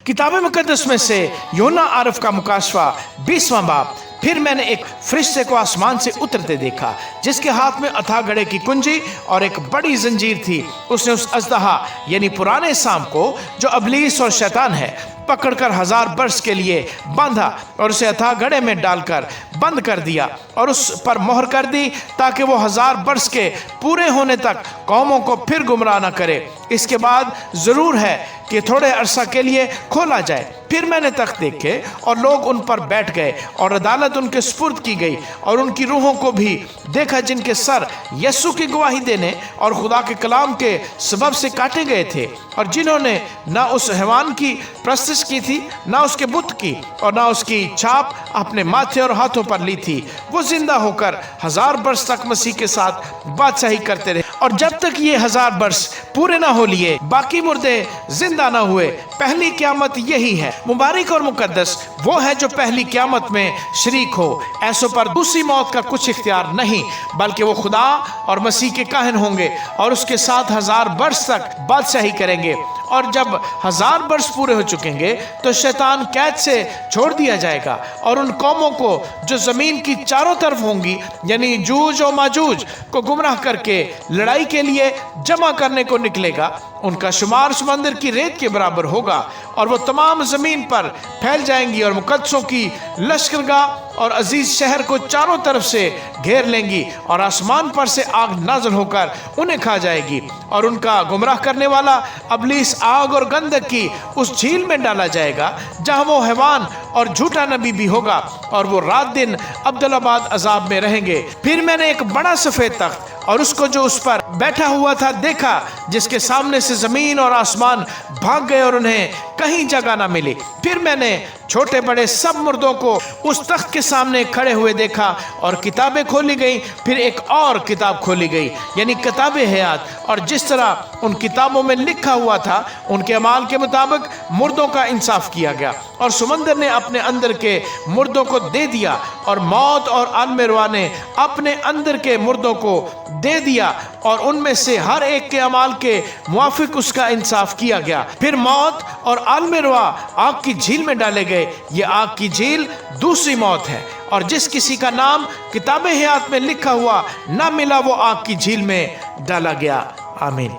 किताब मुकद्दस में से यूहन्ना आरफ का मुकाशवा 20वां बाब। फिर मैंने एक फरिश्ते को आसमान से उतरते देखा, जिसके हाथ में अथाह गढ़े की कुंजी और एक बड़ी जंजीर थी। उसने उस अजदहा यानी पुराने सांप को, जो इब्लीस और शैतान है, पकड़कर 1000 वर्ष के लिए बांधा और उसे अथाह गढ़े में डालकर बंद कर दिया और उस पर मोहर कर दी, ताकि वो 1000 वर्ष के पूरे होने तक कौमों को फिर गुमराह न करे। इसके बाद जरूर है कि थोड़े अरसा के लिए खोला जाए। फिर मैंने तख्त देखे और लोग उन पर बैठ गए और अदालत उनके सुपुर्द की गई, और उनकी रूहों को भी देखा जिनके सर यस्सु की गवाही देने और खुदा के कलाम के सबब से काटे गए थे, और जिन्होंने ना उस हैवान की प्रस्तिश की थी, ना उसके बुत की, और ना उसकी छाप अपने माथे और हाथों पर ली थी। वो जिंदा होकर 1000 वर्ष तक मसीह के साथ बादशाही करते रहे, और जब तक ये 1000 वर्ष पूरे ना हो लिए बाकी मुर्दे जिंदा ना हुए। पहली क़यामत यही है। मुबारक और मुकद्दस वो है जो पहली क़यामत में शरीक हो। ऐसों पर दूसरी मौत का कुछ इख्तियार नहीं, बल्कि वो खुदा और मसीह के काहिन होंगे और उसके साथ 1000 वर्ष तक बादशाही करेंगे। और जब 1000 वर्ष पूरे हो चुकेंगे तो शैतान कैद से छोड़ दिया जाएगा, और उन कौमों को जो जमीन की चारों तरफ होंगी, यानी जूज और माजूज को गुमराह करके लड़ाई के लिए जमा करने को निकलेगा, उनका शुमार समंदर की रेत के बराबर होगा। और वो तमाम जमीन पर फैल जाएंगी और मुकद्दसों की लश्करगाह और अजीज शहर को चारों तरफ से घेर लेंगी, और आसमान पर से आग नाज़िल होकर उन्हें खा जाएगी। और उनका गुमराह करने वाला इब्लीस आग और गंधक की उस झील में डाला जाएगा, जहां वो हैवान और झूठा नबी भी होगा, और वो रात दिन अब्दुल्लाबाद अजाब में रहेंगे। फिर मैंने एक बड़ा सफेद तख्त और उसको जो उस पर बैठा हुआ था देखा, जिसके सामने से जमीन और आसमान भाग गए और उन्हें कहीं जगह ना मिली। फिर मैंने छोटे बड़े सब मुर्दों को उस तख्त के सामने खड़े हुए देखा, और किताबें खोली गई। फिर एक और किताब खोली गई, यानी किताबे हयात, और जिस तरह उन किताबों में लिखा हुआ था उनके अमाल के मुताबिक मुर्दों का इंसाफ किया गया। और समंदर ने अपने अंदर के मुर्दों को दे दिया, और मौत और आलम रुआ ने अपने अंदर के मुर्दों को दे दिया, और उनमें से हर एक के अमाल के मुआफिक उसका इंसाफ किया गया। फिर मौत और आलम रुआ आग की झील में डाले गए। ये आग की झील दूसरी मौत है, और जिस किसी का नाम किताबे हयात में लिखा हुआ न मिला, वो आग की झील में डाला गया। आमीन।